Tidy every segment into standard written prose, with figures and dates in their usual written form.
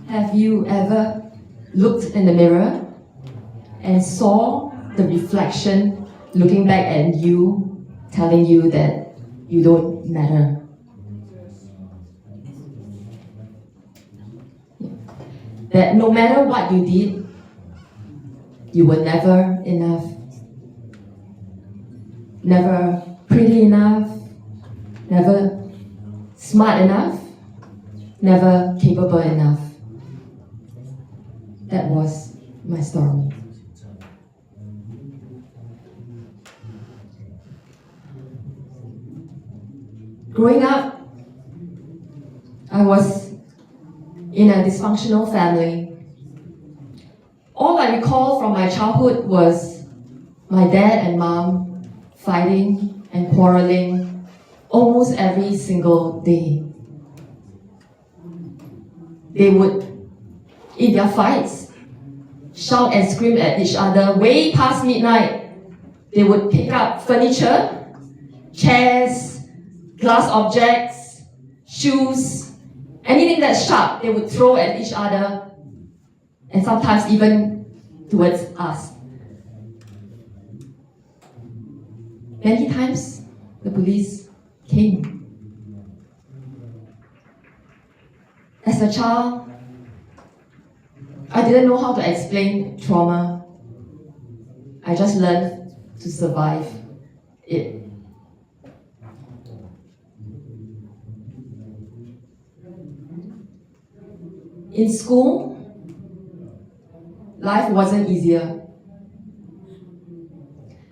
Have you ever looked in the mirror and saw the reflection looking back at you, telling you that you don't matter? That no matter what you did, you were never enough, never pretty enough, never smart enough, never capable enough. That was my story. Growing up, I was in a dysfunctional family. All I recall from my childhood was my dad and mom fighting and quarreling almost every single day. They would, in their fights, shout and scream at each other way past midnight. They would pick up furniture, chairs, glass objects, shoes, anything that's sharp, they would throw at each other, and sometimes even towards us. Many times, the police came. As a child, I didn't know how to explain trauma. I just learned to survive it. In school, life wasn't easier.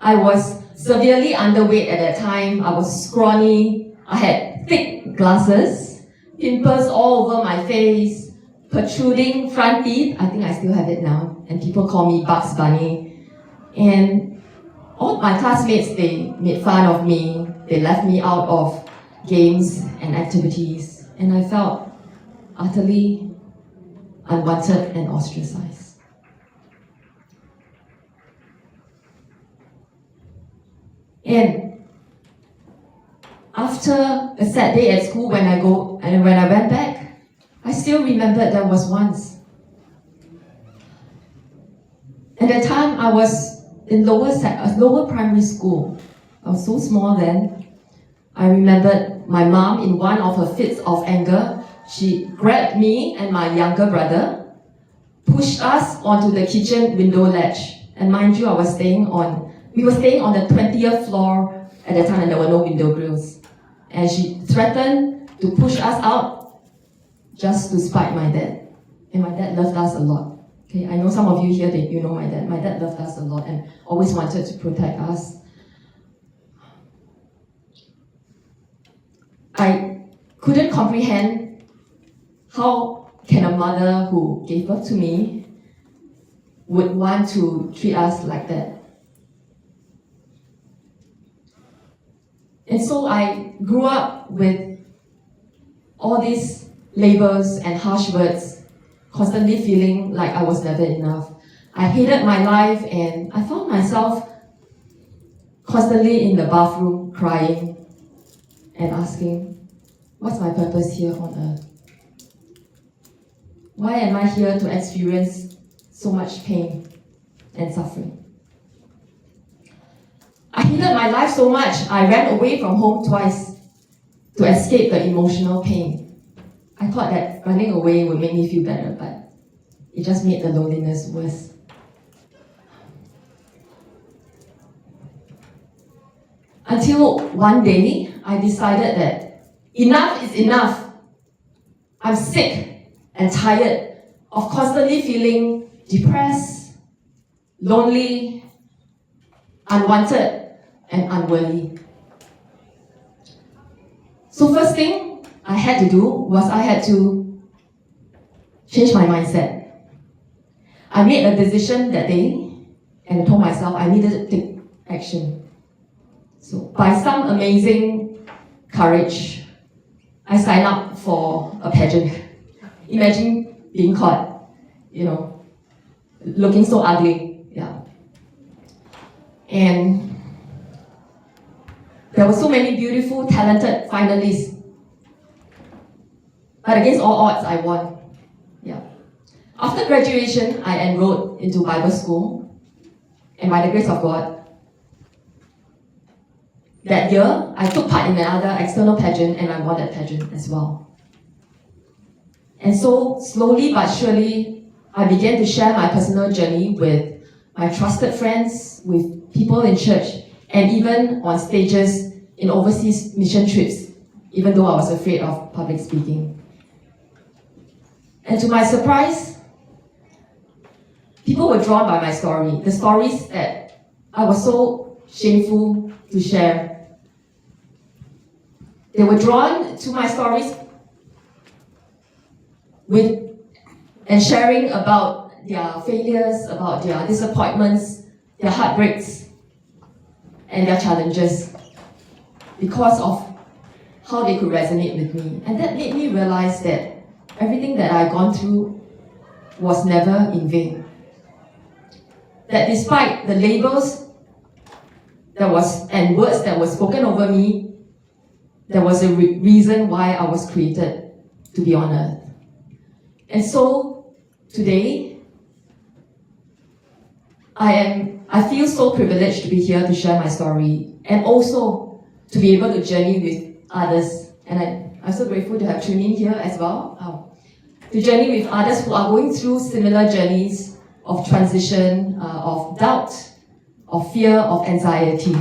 I was severely underweight at that time. I was scrawny. I had thick glasses, pimples all over my face, protruding front teeth. I think I still have it now. And people call me Bugs Bunny. And all my classmates, they made fun of me. They left me out of games and activities. And I felt utterly unwanted and ostracized. And after a sad day at school, when I went back, I still remembered there was once. At that time, I was in lower primary school. I was so small then. I remembered my mom, in one of her fits of anger, she grabbed me and my younger brother, pushed us onto the kitchen window ledge. And mind you, we were staying on the 20th floor at the time, and there were no window grills. And she threatened to push us out just to spite my dad. And my dad loved us a lot. Okay, I know some of you here, you know my dad. My dad loved us a lot and always wanted to protect us. I couldn't comprehend how can a mother who gave birth to me would want to treat us like that. And so I grew up with all these labels and harsh words, constantly feeling like I was never enough. I hated my life, and I found myself constantly in the bathroom crying and asking, what's my purpose here on earth? Why am I here to experience so much pain and suffering? I hated my life so much, I ran away from home twice to escape the emotional pain. I thought that running away would make me feel better, but it just made the loneliness worse. Until one day, I decided that enough is enough. I'm sick and tired of constantly feeling depressed, lonely, unwanted, and unworthy. So first thing I had to do was I had to change my mindset. I made a decision that day and I told myself I needed to take action. So by some amazing courage, I signed up for a pageant. Imagine being caught, looking so ugly. Yeah. And there were so many beautiful, talented finalists. But against all odds, I won. Yeah. After graduation, I enrolled into Bible school. And by the grace of God, that year, I took part in another external pageant and I won that pageant as well. And so, slowly but surely, I began to share my personal journey with my trusted friends, with people in church, and even on stages in overseas mission trips, even though I was afraid of public speaking. And to my surprise, people were drawn by my story, the stories that I was so shameful to share. They were drawn to my stories and sharing about their failures, about their disappointments, their heartbreaks, and their challenges because of how they could resonate with me. And that made me realize that everything that I'd gone through was never in vain. That despite the labels and words that were spoken over me, there was a reason why I was created to be on earth. And so, today, I feel so privileged to be here to share my story and also to be able to journey with others. And I'm so grateful to have Chunin here as well, to journey with others who are going through similar journeys of transition, of doubt, of fear, of anxiety.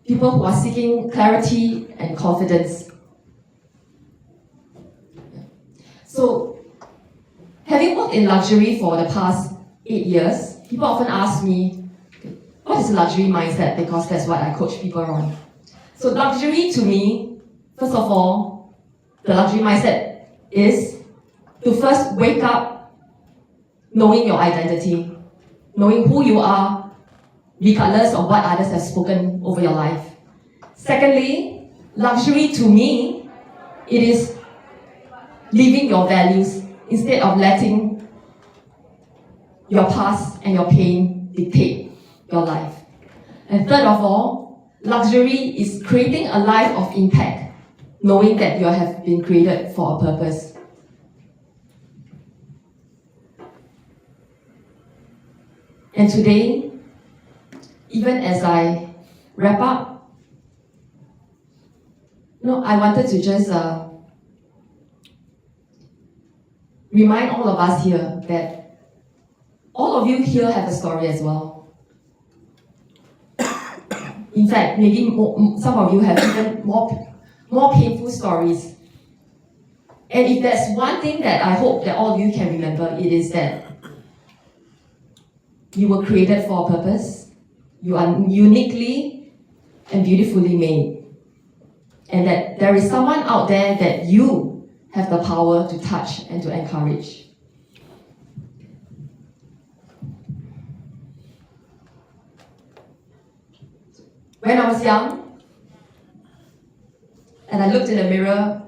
People who are seeking clarity and confidence. So, having worked in luxury for the past 8 years, people often ask me, what is luxury mindset? Because that's what I coach people on. So luxury to me, first of all, the luxury mindset is to first wake up knowing your identity, knowing who you are, regardless of what others have spoken over your life. Secondly, luxury to me, it is living your values instead of letting your past and your pain dictate your life. And third of all, luxury is creating a life of impact, knowing that you have been created for a purpose. And today, even as I wrap up, I wanted to just remind all of us here that all of you here have a story as well. In fact, maybe some of you have even more painful stories. And if there's one thing that I hope that all of you can remember, it is that you were created for a purpose. You are uniquely and beautifully made. And that there is someone out there that you have the power to touch and to encourage. When I was young, and I looked in the mirror,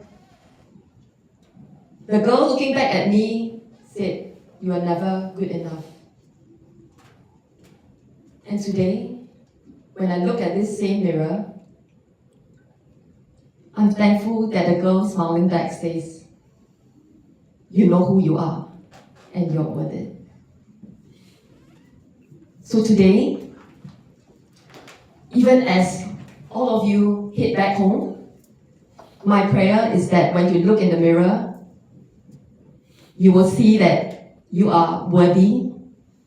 the girl looking back at me said, "You are never good enough." And today, when I look at this same mirror, I'm thankful that the girl smiling back says, "You know who you are, and you're worth it." So today, even as all of you head back home, my prayer is that when you look in the mirror, you will see that you are worthy,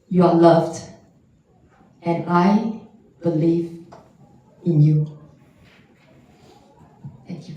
you are loved, and I believe in you. Thank you.